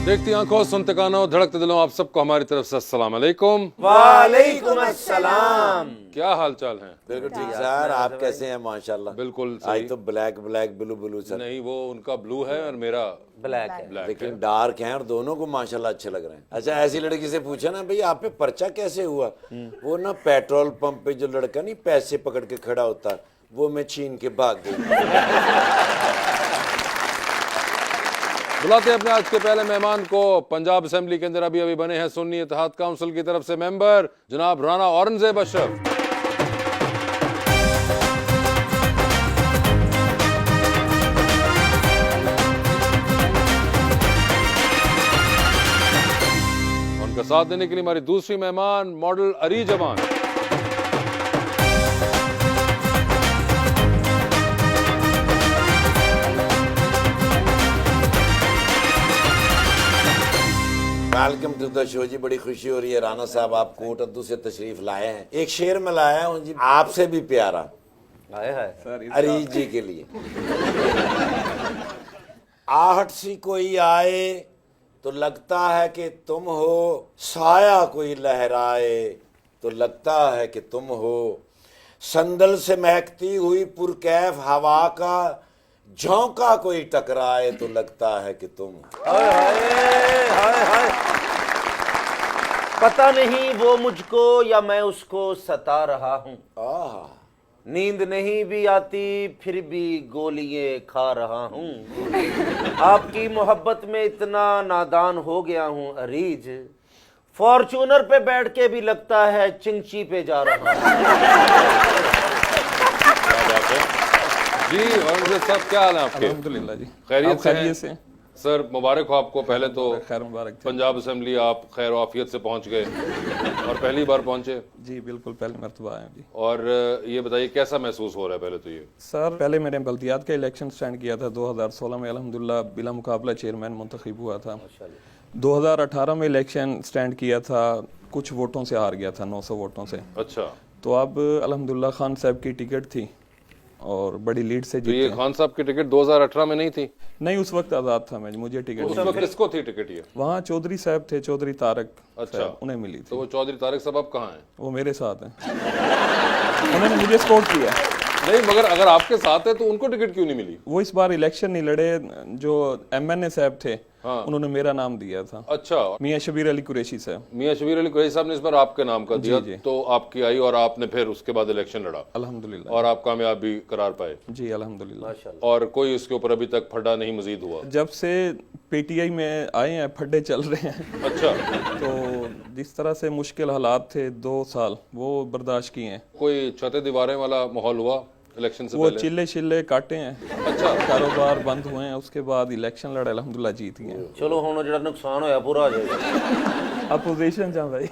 देखती आंखों, सुनते कानों, धड़कते दिलों, आप सबको हमारी तरफ से अस्सलाम वालेकुम। वालेकुम अस्सलाम। क्या हाल चाल है? बिल्कुल ठीक सर, आप कैसे हैं? माशाल्लाह बिल्कुल आज सही। तो black black blue blue sir. नहीं, वो उनका ब्लू है और मेरा ब्लैक है। ब्लैक है। लेकिन डार्क हैं और दोनों को माशाल्लाह अच्छे लग रहे हैं। अच्छा, ऐसी लड़की से पूछा ना भाई आप पे पर्चा कैसे हुआ, वो ना पेट्रोल पंप पे जो लड़का नहीं पैसे पकड़ के खड़ा होता, वो मैं छीन के भाग गई। बुलाते हैं अपने आज के पहले मेहमान को। पंजाब असेंबली के अंदर अभी बने हैं सुन्नी इत्तेहाद काउंसिल की तरफ से मेंबर जनाब राना औरंगजेब अशरफ। उनका साथ देने के लिए हमारी दूसरी मेहमान मॉडल अरी जवान। वेलकम टू द शो जी, बड़ी खुशी हो रही है राना साहब आप कोट अद्दू से तशरीफ लाए हैं। एक शेर में लाया हूँ जी, आपसे भी प्यारा अरीज जी के लिए। आहट सी कोई आए तो लगता है कि तुम हो, साया कोई लहराए तो लगता है कि तुम हो, संदल से महकती हुई पुरकैफ हवा का झोंका कोई टकराए तो लगता है कि तुम। हाय हाय हाय हाय। पता नहीं वो मुझको या मैं उसको सता रहा हूँ। नींद नहीं भी आती फिर भी गोलियां खा रहा हूँ। आपकी मोहब्बत में इतना नादान हो गया हूँ अरीज, फॉर्च्यूनर पे बैठ के भी लगता है चिंची पे जा रहा हूँ। जी औरंगजेब साहब, क्या हाल है आपके? अल्हम्दुलिल्लाह जी, खैरियत से खैरियत हैं? से। सर मुबारक हो आपको। पहले तो खैर मुबारक थे। पंजाब असेंबली आप खैर आफियत से पहुंच गए और पहली बार पहुंचे। जी बिल्कुल, पहली मरतबा आए जी। और ये बताइए कैसा महसूस हो रहा है पहले तो ये? सर पहले मैंने बल्दियात का इलेक्शन स्टैंड किया था 2016 में, अल्हम्दुलिल्लाह बिला मुकाबला चेयरमैन मुंतखब हुआ था। 2018 में इलेक्शन स्टैंड किया था, कुछ वोटों से हार गया था, 900 वोटों से। अच्छा, तो अब अल्हम्दुलिल्लाह खान साहब की टिकट थी और बड़ी लीड से तो ये जीते। खान साहब की टिकट 2018 में नहीं थी? नहीं, उस वक्त आज़ाद था मैं, मुझे टिकट उस नहीं वक्त मिली। किसको थी टिकट ये? वहाँ चौधरी साहब थे, चौधरी तारक अच्छा। साहब, उन्हें मिली तो थी। वो चौधरी तारिक साहब अब कहाँ हैं? वो मेरे साथ हैं। उन्होंने मुझे सपोर्ट किया। नहीं, मगर अगर आपके साथ है तो उनको टिकट क्यों नहीं मिली? वो इस बार इलेक्शन नहीं लड़े, जो एमएनए साहब थे हाँ। उन्होंने मेरा नाम दिया था, अच्छा, मियां शबीर अली कुरैशी साहब। मियां शबीर अली कुरैशी साहब ने इस बार आपके नाम का दिया, जी। तो आपकी आई और आपने फिर उसके बाद इलेक्शन लड़ा अल्हम्दुलिल्लाह। और आप कामयाब भी करार पाए। जी अल्हम्दुलिल्लाह। और कोई उसके ऊपर अभी तक फड्डा नहीं मजीद हुआ? जब से पीटीआई में आए हैं फड्डे चल रहे हैं। अच्छा, तो जिस तरह से मुश्किल हालात थे 2 साल, वो बर्दाश्त किए हैं। कोई छतें दीवारें वाला माहौल हुआ इलेक्शन से वो पहले? चिल्ले चिल्ले काटे हैं। अच्छा, कारोबार बंद हुए हैं, उसके बाद इलेक्शन लड़े, अल्हम्दुलिल्लाह जीत गए। चलो हुण जिहड़ा नुकसान होया पूरा हो जाएगा। अपोजिशन जा भाई।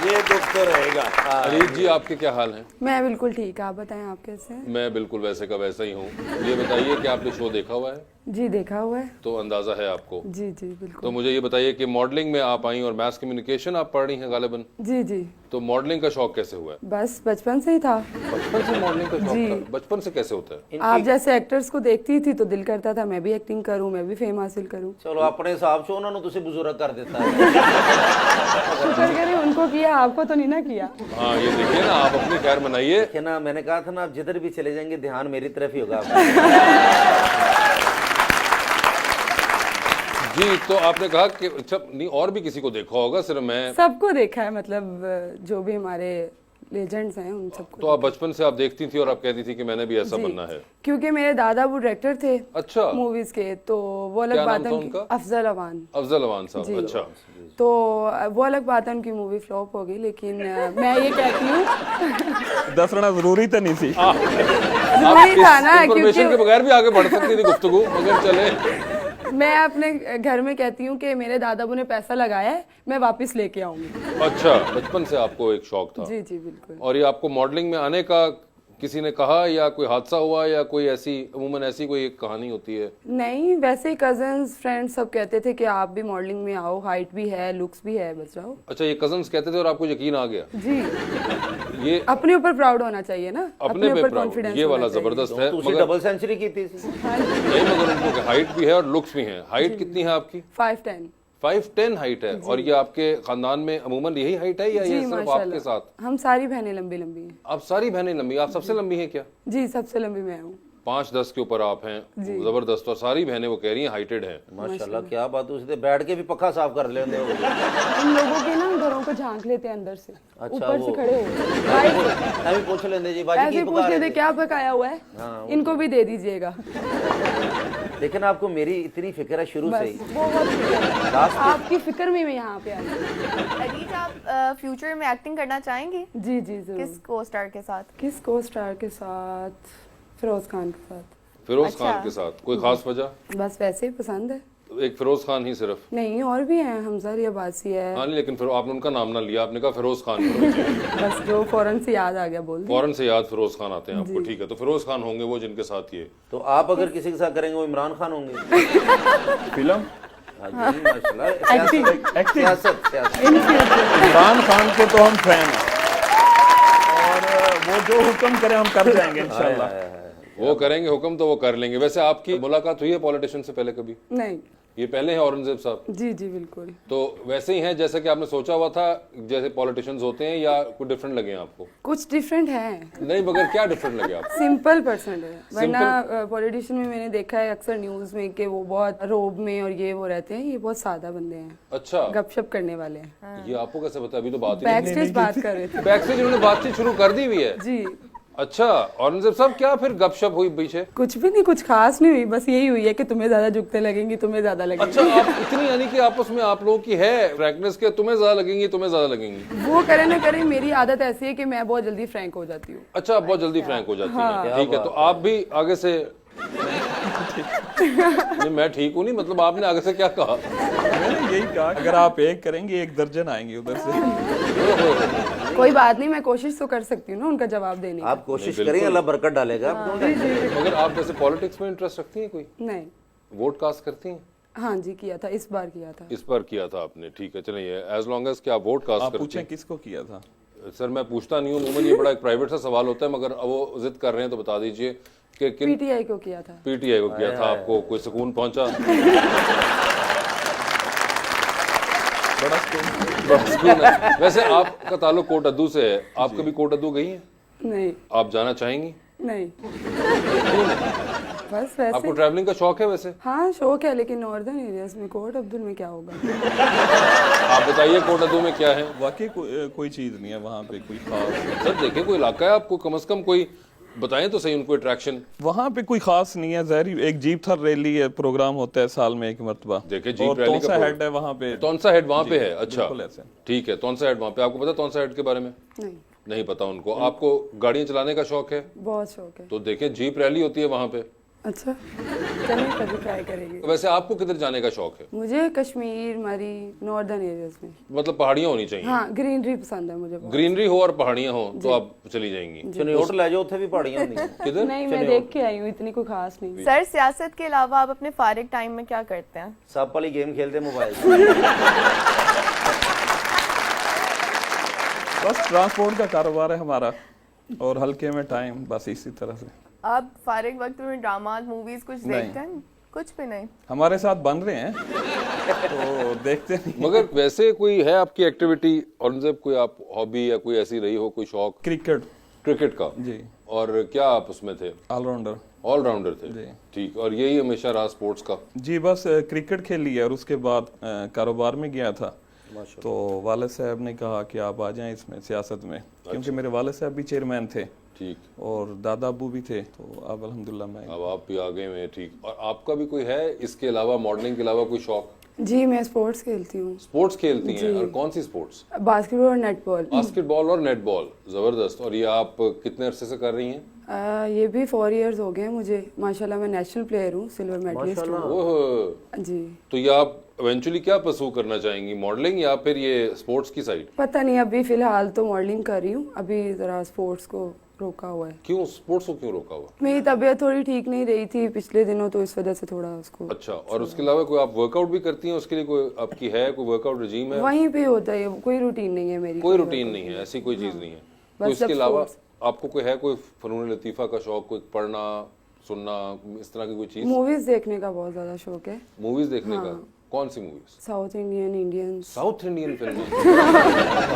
ये दुख तो रहेगा। अरीज जी आपके क्या हाल हैं? मैं बिल्कुल ठीक है, आप बताएं आप कैसे हैं? मैं बिल्कुल वैसे का वैसा ही हूँ। ये बताइए कि आपने शो देखा हुआ है? जी देखा हुआ है। तो अंदाजा है आपको। जी जी बिल्कुल। तो मुझे ये बताइए कि मॉडलिंग में आप आई और मास कम्युनिकेशन आप पढ़ रही हैं गालिबन, जी जी तो मॉडलिंग का शौक कैसे हुआ है? बस बचपन से ही था। बचपन से मॉडलिंग का शौक जी। था? बचपन से कैसे होता है? आप जैसे एक्टर्स को देखती थी तो दिल करता था मैं भी एक्टिंग करूं, मैं भी फेम हासिल करूं। चलो अपने हिसाब से उन्होंने तुझे बुजुर्ग कर देता है। शुक्र करें उनको किया, आपको तो नहीं ना किया। हाँ, ये देखिए ना, आप अपनी खैर मनाइए। कि ना, मैंने कहा था ना, आप जिधर भी चले जाएंगे ध्यान मेरी तरफ ही होगा आपका। जी, तो आपने कहा कि अच्छा नहीं, और भी किसी को देखा होगा, सिर्फ मैं? सबको देखा है, मतलब जो भी हमारे लेजेंड्स हैं उन सबको। तो आप बचपन से आप देखती थी और आप कहती थी कि मैंने भी ऐसा जी, बनना है? क्योंकि मेरे दादा वो डायरेक्टर थे अच्छा, मूवीज के, तो वो अलग क्या नाम बात है था उनकी। उनका? अफजल अवान। अफजल अवान साहब। जी। अच्छा, तो वो अलग बात है, उनकी मूवी फ्लॉप हो गई, लेकिन मैं ये कहती हूँ दसना जरूरी तो नहीं थी। जरूरी था ना, इन्फॉर्मेशन के क्योंकि बगैर भी आगे बढ़ सकती थी गुफ्तगू, मगर चले। मैं अपने घर में कहती हूँ कि मेरे दादाबू ने पैसा लगाया है, मैं वापस लेके आऊंगी। अच्छा, बचपन से आपको एक शौक था? जी जी बिल्कुल। और ये आपको मॉडलिंग में आने का किसी ने कहा या कोई हादसा हुआ या कोई ऐसी अमूमन ऐसी कोई एक कहानी होती है? नहीं, वैसे ही कजन्स फ्रेंड्स सब कहते थे कि आप भी मॉडलिंग में आओ, हाइट भी है, लुक्स भी है, बच जाओ। अच्छा, ये कजन्स कहते थे और आपको यकीन आ गया? जी, ये अपने ऊपर प्राउड होना चाहिए ना, अपने पे ऊपर proud, कॉन्फिडेंस ये वाला जबरदस्त है। तो उसी मगर डबल सेंचुरी की थी। नहीं, मगर उनको हाइट भी है और लुक्स भी हैं। हाइट कितनी है आपकी? 5'10". 5'10" हाइट है। और ये आपके खानदान में अमूमन यही हाइट है या जी ये सिर्फ आपके माशाल्लाह, साथ? हम सारी बहनें लंबी लंबी हैं। आप सारी बहनें लंबी? आप सबसे लंबी हैं क्या? जी, सबसे लंबी मैं हूँ। 5'10" के ऊपर आप हैं, जबरदस्त। और सारी बहनें वो कह रही हैं हाइटेड हैं। माशाल्लाह, क्या बात है। उसने बैठ के भी पक्का साफ कर लेते हो। इन लोगों के ना घरों को झांक लेते हैं अंदर से, अच्छा, ऊपर से वो। खड़े हो अभी पूछ लेंगे जी बाजी ऐसे की ही पूछ पका लेते रहे थे। क्या पकाया हुआ है, इनको भी दे दीजिएगा। लेकिन आपको मेरी इतनी फिक्र है शुरू से बस ही। बहुत फिक्र है। लास्ट आपकी फिक्र में मैं यहाँ पे आई। अदीज, आप फ्यूचर में एक्टिंग करना चाहेंगी? जी जी जरूर। किस को स्टार के साथ? किस को स्टार के साथ? फिरोज खान के साथ। फिरोज अच्छा। खान के साथ कोई खास वजह? बस वैसे ही पसंद है। एक फिरोज खान ही सिर्फ? नहीं, और भी हैं, हमजा रियाबासी है। हाँ नहीं, लेकिन फिर आपने उनका नाम ना लिया, आपने कहा फिरोज खान। बस जो फौरन से याद आ गया बोल दिया। फौरन से याद फिरोज खान आते हैं आपको, ठीक है। तो फिरोज खान होंगे वो जिनके साथ ये। तो आप अगर किसी के साथ करेंगे वो इमरान खान होंगे। फिल्म हाँ जी, माशाल्लाह। सियासत, सियासत, सियासत। इमरान खान के तो हम फैन हैं और वो जो हुक्म करे हम कर जाएंगे इंशाल्लाह। वो करेंगे हुक्म तो वो कर लेंगे। वैसे आपकी मुलाकात हुई है पॉलिटिशियन से पहले कभी? नहीं। ये पहले हैं औरंगजेब साहब? जी जी बिल्कुल। तो वैसे ही हैं जैसे कि आपने सोचा हुआ था, जैसे पॉलिटिशियंस होते हैं, या कुछ डिफरेंट लगे हैं आपको? कुछ डिफरेंट है। नहीं, मगर क्या डिफरेंट लगे आपको? सिंपल पर्सन है, वरना पॉलिटिशियन में मैंने देखा है अक्सर न्यूज में कि वो बहुत रोब में और ये वो रहते हैं, ये बहुत सादा बंदे हैं, अच्छा, गपशप करने वाले हैं। ये आपको कैसे पता? अभी तो बात ही बैक स्टेज बात कर रहे थे। बैक से जिन्होंने बातचीत शुरू कर दी हुई है। जी। अच्छा, औरंगजेब साहब क्या फिर गपशप हुई पीछे? कुछ भी नहीं, कुछ खास नहीं हुई, बस यही हुई है कि तुम्हें ज्यादा झुकते लगेंगी, तुम्हें ज्यादा लगेंगी। अच्छा, आप इतनी यानी कि आपस में आप लोगों की है फ्रैंकनेस के, तुम्हें ज्यादा लगेंगी, तुम्हें ज्यादा लगेंगी। वो करे ना करे, मेरी आदत ऐसी है कि मैं बहुत जल्दी फ्रैंक हो जाती हूँ। अच्छा, आप बहुत जल्दी फ्रैंक हो जाती हाँ। हैं, ठीक है। तो आप भी आगे से नहीं, मैं ठीक हूँ नहीं, मतलब आपने आगे से क्या कहा? मैंने यही कहा अगर आप एक करेंगे 1 दर्जन आएंगे उधर से। कोई बात नहीं, मैं कोशिश तो कर सकती हूँ ना उनका जवाब देने की। आप कोशिश करें, अल्लाह बरकत डालेगा आपको। मगर आप वैसे पॉलिटिक्स में इंटरेस्ट रखती हैं कोई? नहीं। वोट कास्ट करती हैं? हाँ जी, किया था, इस बार किया था। इस बार किया था आपने, ठीक है। चलिए, एज लॉन्ग एज कि आप वोट कास्ट आप करती पूछें हैं। किसको किया था? सर मैं पूछता नहीं हूँ, अमूमन ये बड़ा एक प्राइवेट सा सवाल होता है, मगर अब वो जिद कर रहे हैं तो बता दीजिए कि किन पीटीआई को किया था। पीटीआई को किया था। आपको कोई सुकून पहुंचा? बड़ा सुकून है। वैसे आपका ताल्लुक कोटअद्दू से है, आप कभी कोटअद्दू गई हैं? नहीं। आप जाना चाहेंगी? नहीं। बस वैसे। आपको ट्रैवलिंग का शौक है वैसे? हाँ शौक है, लेकिन नॉर्दर्न एरियाज में, कोट अब्दुल में क्या होगा? आप बताइए कोटअद्दू में क्या है? वाकई कोई चीज नहीं है वहाँ पे कोई खास। सर देखिए, कोई इलाका है आपको, कम से कम कोई बताएं तो सही उनको अट्रैक्शन। वहाँ पे कोई खास नहीं है, ज़ाहिर एक जीप थर रैली है, प्रोग्राम होता है साल में 1 मरतबा। देखिए, जीप और रैली का हेड है वहाँ पे। तौनसा हेड वहाँ पे है? अच्छा, बिल्कुल ऐसे। ठीक है। तौनसा हेड वहाँ पे, आपको पता तौनसा हेड के बारे में? नहीं। नहीं पता उनको। आपको गाड़ियाँ चलाने का शौक है? बहुत शौक है। तो देखें, जीप रैली होती है वहाँ पे। अच्छा, चलिए कभी ट्राई करेंगे। वैसे आपको किधर जाने का शौक है? मुझे कश्मीर, मरी, नॉर्दर्न एरियाज में। मतलब पहाड़ियाँ होनी चाहिए? हाँ, ग्रीनरी पसंद है मुझे बहुत। ग्रीनरी हो और पहाड़ियाँ हो तो आप चली जाएंगी। चनियोट ले जाओ, उथे भी पहाड़ियां होंगी। किधर? नहीं, मैं देख के आई हूँ, इतनी कोई खास नहीं। सर, सियासत के अलावा आप अपने फारिग टाइम में क्या करते हैं? सांप वाली गेम खेलते मोबाइल से। बस ट्रांसपोर्ट का कारोबार है हमारा और हल्के में टाइम, बस इसी तरह से। आप फारिग वक्त में ड्रामा, मूवीज कुछ नहीं। देखते हैं? कुछ भी नहीं? हमारे साथ बन रहे हैं तो देखते नहीं। मगर वैसे कोई है आपकी एक्टिविटी औरंगजेब, कोई आप हॉबी या कोई ऐसी रही हो, कोई शौक? क्रिकेट। क्रिकेट का? जी। और क्या आप उसमें थे? ऑलराउंडर। ऑलराउंडर थे, जी। ठीक। और यही हमेशा रहा स्पोर्ट्स का? जी, बस क्रिकेट खेली है और उसके बाद कारोबार में गया था। तो वालिद साहब ने कहा कि आप आ जाएं इसमें, सियासत में, क्योंकि मेरे वालिद साहब भी चेयरमैन थे, ठीक, और दादा अबू भी थे। तो अब अल्हम्दुलिल्लाह मैं। अब आप भी आ गए हैं, ठीक। और आपका भी कोई है इसके अलावा, मॉडलिंग के अलावा कोई शौक? जी, मैं स्पोर्ट्स खेलती हूँ। स्पोर्ट्स खेलती हैं? और कौन सी स्पोर्ट्स? बास्केटबॉल और नेटबॉल। बास्केटबॉल और नेटबॉल, जबरदस्त। और ये आप कितने अरसे से कर रही हैं? ये भी 4 इयर्स हो गए हैं मुझे, माशाल्लाह। मैं नेशनल प्लेयर हूँ, सिल्वर मेडलिस्ट हूँ। ओह, जी। तो ये आप इवेंचुअली क्या परस्यू करना चाहेंगी, मॉडलिंग या फिर ये स्पोर्ट्स की साइड? पता नहीं, अभी फिलहाल तो मॉडलिंग कर रही हूँ, अभी जरा स्पोर्ट्स को रोका हुआ है। क्यों स्पोर्ट्स को क्यों रोका हुआ? मेरी तबीयत थोड़ी ठीक नहीं रही थी पिछले दिनों, तो इस वजह से थोड़ा उसको। अच्छा, और उसके अलावा कोई आप वर्कआउट भी करती हैं? उसके लिए कोई आपकी है कोई वर्कआउट रिजीम है? वहीं पे होता है, कोई रूटीन नहीं है मेरी। कोई रूटीन नहीं है, ऐसी कोई चीज नहीं है। तो बस इसके जब अलावा sports- आपको कोई है कोई फनून लतीफा का शौक, कोई पढ़ना सुनना, इस तरह की कोई चीज? मूवीज देखने का बहुत ज्यादा शौक है। मूवीज देखने का? कौन सी movies? South Indian, Indian. South Indian फिल्में?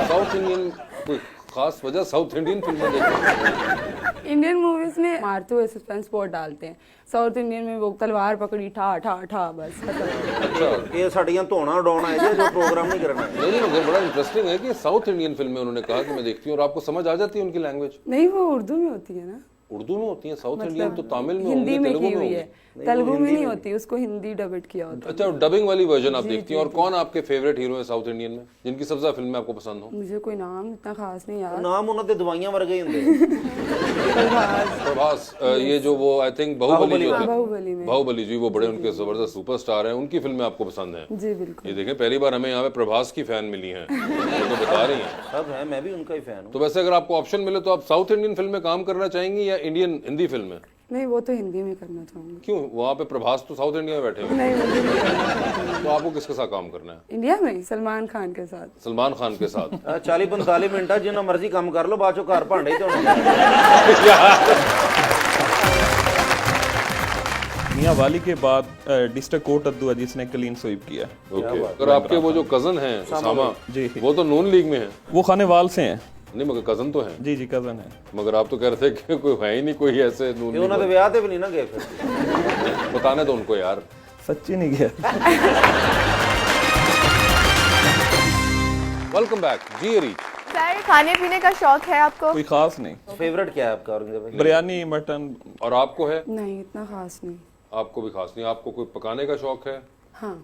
साउथ इंडियन कोई खास वजह साउथ इंडियन फिल्में देखने? इंडियन मूवीज में मारते हुए सस्पेंस बहुत डालते हैं, साउथ इंडियन में वो तलवार पकड़ी ठा ठा ठा बस खत्म। अच्छा, ये साड़ियां धोना उड़ाना है जो प्रोग्राम नहीं करना है। नहीं मगर बड़ा इंटरेस्टिंग है कि साउथ इंडियन फिल्में उन्होंने कहा कि मैं देखती हूँ और आपको समझ आ जाती है उनकी लैंग्वेज? नहीं, वो उर्दू में होती है ना, उर्दू में होती है। साउथ इंडियन तो तमिल में हिंदी होंगे, में तेलुगु की में हुई होंगे। है, तेलुगु में नहीं होती, उसको हिंदी डबिट किया होता है। अच्छा, डबिंग वाली वर्जन आप देखती हैं। और कौन आपके फेवरेट हीरो है साउथ इंडियन में, जिनकी सबसे ज्यादा फिल्में आपको पसंद हो? मुझे कोई नाम इतना खास नहीं याद। नाम उन्होंने दवाइयां वर्गे ही होंगे। प्रभास, ये जो वो आई थिंक बाहुबली जो है, बाहुबली में। बाहुबली जी, वो बड़े उनके जबरदस्त सुपरस्टार हैं, उनकी फिल्में आपको पसंद हैं? जी बिल्कुल। ये देखें, पहली बार हमें यहाँ पे प्रभास की फैन मिली हैं, ये तो बता रही हैं। सब है, मैं भी उनका ही फैन हूँ। तो वैसे अगर आपको ऑप्शन मिले तो आप साउथ इंडियन फिल्म में काम करना चाहेंगी या इंडियन हिंदी फिल्म में? नहीं, वो तो हिंदी में करना चाहूंगी। क्यों? वहाँ पे प्रभास तो साउथ इंडिया में बैठे हुए नहीं, मुझे नहीं करना चाहूंगी। तो आपको किसके साथ काम करना है? इंडिया में सलमान खान के साथ। सलमान खान के साथ? 40-45 मिनट जिन्ना मर्जी काम कर लो, बाद चो घर भांडे तो मियाँ वाली के बाद डिस्ट्रिक्ट कोर्ट अद्दू है जिसने क्लीन स्वीप किया। ओके, अगर आपके वो जो कजन हैं उसामा जी। वो तो नून लीग में है? वो खानेवाल से हैं। नहीं मगर कजन तो है। जी जी, कजन है। मगर आप तो कह रहे थे कि कोई है ही नहीं कोई ऐसे नून लीग उन्होंने ब्याह ते भी नहीं ना गए फिर। वाले। बताने दो उनको यार। सच्ची नहीं गया। वेलकम बैक जी रीच। सर, खाने पीने का शौक है आपको? कोई खास नहीं। फेवरेट क्या है आपका औरंगजेब भाई? बिरयानी, मटन। और आपको है? नहीं, इतना खास नहीं। आपको भी खास नहीं। आपको कोई पकाने का शौक है? हाँ,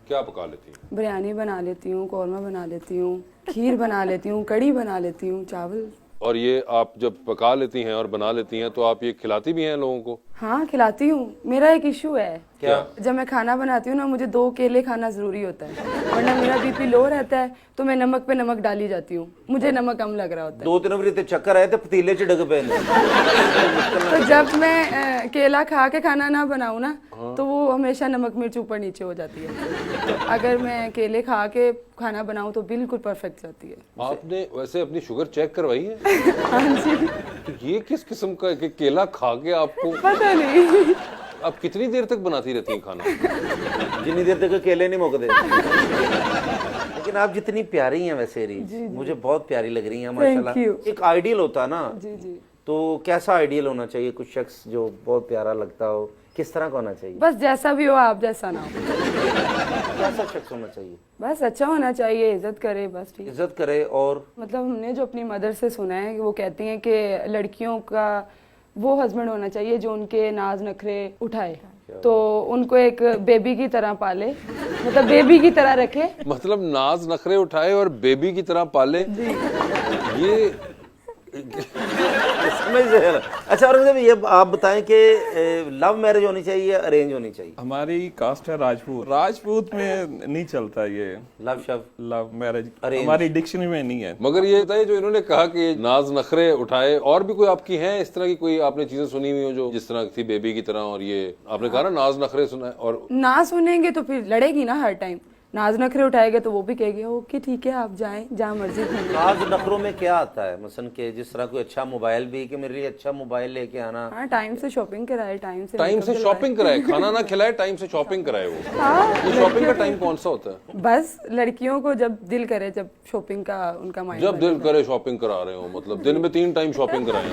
क्या पका लेती हैं? बिरयानी बना लेती हूँ, कौरमा बना लेती हूँ, खीर बना लेती हूँ, कढ़ी बना लेती हूँ, चावल। और ये आप जब पका लेती हैं और बना लेती हैं तो आप ये खिलाती भी हैं लोगों को? हाँ, खिलाती हूँ। मेरा एक इशू है, क्या? जब मैं खाना बनाती हूँ ना, मुझे 2 केले खाना जरूरी होता है, वरना मेरा बीपी लो रहता है, तो मैं नमक पे नमक डाली जाती हूँ, मुझे नमक कम लग रहा होता है। 2-3 बारी ते चक्कर आए तो पतीले च डग पे। तो जब मैं केला खा के खाना ना बनाऊँ ना, तो वो हमेशा नमक मिर्च ऊपर नीचे हो जाती है। तो अगर मैं केले खा के खाना बनाऊँ तो बिल्कुल परफेक्ट जाती है। आपने वैसे अपनी शुगर चेक करवाई है? हाँ जी। तो ये किस किस्म का कि केला खा के आपको? पता नहीं। आप कितनी देर तक बनाती रहती हैं खाना? जितनी देर तक केले नहीं मुकते। लेकिन आप जितनी प्यारी हैं वैसे रीच, मुझे बहुत प्यारी लग रही हैं माशाल्लाह। you. एक आइडियल होता है ना, जी जी। तो कैसा आइडियल होना चाहिए? कुछ शख्स जो बहुत प्यारा लगता हो, किस तरह का होना चाहिए? बस जैसा भी हो, आप जैसा ना हो, कैसा शख्स होना चाहिए? बस अच्छा होना चाहिए, इज्जत करे, बस ठीक। इज्जत करे। और मतलब हमने जो अपनी मदर से सुना है कि वो कहती हैं कि लड़कियों का वो हस्बैंड होना चाहिए जो उनके नाज नखरे उठाए, तो उनको एक बेबी की तरह पाले, मतलब बेबी की तरह रखे। मतलब नाज नखरे उठाए और बेबी की तरह पाले? ये समझ रहे हैं? अच्छा औरंगजेब, ये आप बताएं कि लव मैरिज होनी चाहिए या अरेंज होनी चाहिए? हमारी कास्ट है राजपूत। राजपूत में नहीं चलता ये लव शव लव मैरिज, Arrange। हमारी डिक्शनरी में नहीं है। मगर ये बताइए, जो इन्होंने कहा कि नाज नखरे उठाए, और भी कोई आपकी हैं इस तरह की, कोई आपने चीजें सुनी हुई हो जो जिस तरह थी बेबी की तरह? और ये आपने कहा ना नाज नखरे सुना है, और ना सुनेंगे तो फिर लड़ेगी ना हर टाइम। नाज नखरे उठाएगा तो वो भी कहेगी ओके ठीक है, आप जाएं जहाँ मर्जी घूमें। नाज नखरों में क्या आता है? मसलन के जिस तरह कोई अच्छा मोबाइल भी, कि मेरे लिए अच्छा मोबाइल लेके आना। हाँ, टाइम से शॉपिंग कराए, टाइम से टाइम makeup से दिलवाए। शॉपिंग कराए, खाना ना खिलाए, टाइम से शॉपिंग कराए। वो हाँ, ये शॉपिंग का टाइम कौन सा होता है? बस लड़कियों को जब दिल करे, जब शॉपिंग का उनका माइंड जब दिल करे शॉपिंग करा रहे हो, मतलब दिन में 3 टाइम शॉपिंग कराए?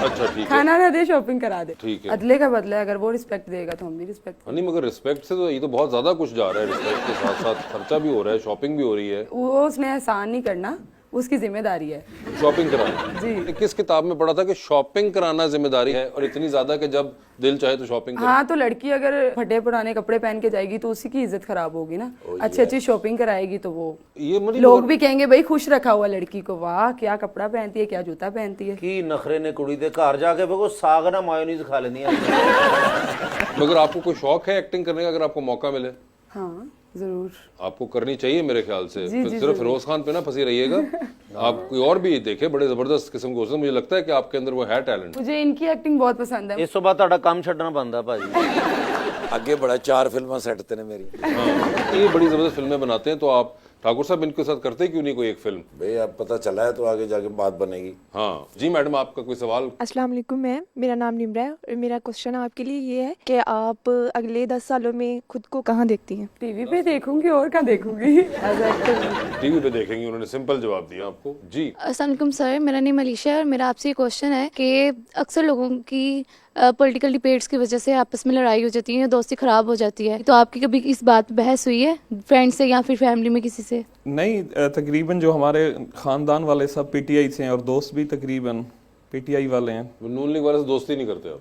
अच्छा ठीक है, खाना ना दे, शॉपिंग करा दे। ठीक है। अदले का बदला है, अगर वो रिस्पेक्ट देगा तो हम भी रिस्पेक्ट। नहीं मगर रिस्पेक्ट से तो ये तो बहुत ज्यादा कुछ जा रहा है। रिस्पेक्ट के साथ साथ खर्चा भी हो रहा है, शॉपिंग भी हो रही है। वो उसने एहसान नहीं करना, उसकी जिम्मेदारी है। शॉपिंग कराना जी। किस किताब में पढ़ा था कि शॉपिंग कराना जिम्मेदारी है, और इतनी ज्यादा कि जब दिल चाहे तो शॉपिंग करे? हाँ, तो लड़की अगर फटे पुराने कपड़े पहन के जाएगी तो उसी की इज्जत खराब होगी ना। अच्छी अच्छी शॉपिंग कराएगी तो वो ये मतलब लोग भी कहेंगे भाई खुश रखा हुआ लड़की को, वाह क्या कपड़ा पहनती है, क्या जूता पहनती है। की नखरे ने कुड़ी दे घर जाके वो साग ना मायोनीज खा लेनी है। मगर आपको कोई शौक है एक्टिंग करने का, अगर आपको मौका मिले? हाँ, जरूर। आपको करनी चाहिए मेरे ख्याल से। जी, जी, सिर्फ फिरोज खान पे ना फंसी रहिएगा, आप कोई और भी देखे बड़े जबरदस्त किस्म के उसमें, मुझे लगता है कि आपके अंदर वो है टैलेंट। मुझे इनकी एक्टिंग बहुत पसंद है। इस सुबह ਤੁਹਾਡਾ ਕੰਮ ਛੱਡਣਾ ਬੰਦਾ ਭਾਜੀ। ਅੱਗੇ ਬੜਾ 4 ਫਿਲਮਾਂ ਸੈੱਟ ਤੇ ਨੇ ਮੇਰੀ। हाँ, ये बड़ी जबरदस्त फिल्में बनाते हैं, तो आप ठाकुर साहब इनके साथ करते क्यों नहीं कोई एक फिल्म? भाई अब पता चला है तो आगे जाके बात बनेगी। हाँ जी मैडम, आपका कोई सवाल? अस्सलाम वालेकुम मैम, मेरा नाम निम्रा है और मेरा क्वेश्चन आपके लिए ये है कि आप अगले 10 सालों में खुद को कहाँ देखती हैं? टीवी पे देखूंगी और कहाँ देखूंगी एज एक्टर। टीवी पे देखेंगी, उन्होंने सिंपल जवाब दिया आपको। जी अस्सलाम वालेकुम सर, मेरा नेम अलीशा है और मेरा आपसे ये क्वेश्चन है कि अक्सर लोगों की पॉलिटिकल डिबेट्स की वजह से आपस में लड़ाई हो जाती है, दोस्ती खराब हो जाती है, तो आपकी कभी इस बात पे बहस हुई है फ्रेंड से या फिर फैमिली में किसी से? नहीं, तकरीबन जो हमारे ख़ानदान वाले सब पीटीआई से हैं और दोस्त भी तकरीबन पीटीआई वाले हैं। नून लीग वाले से दोस्ती नहीं करते आप?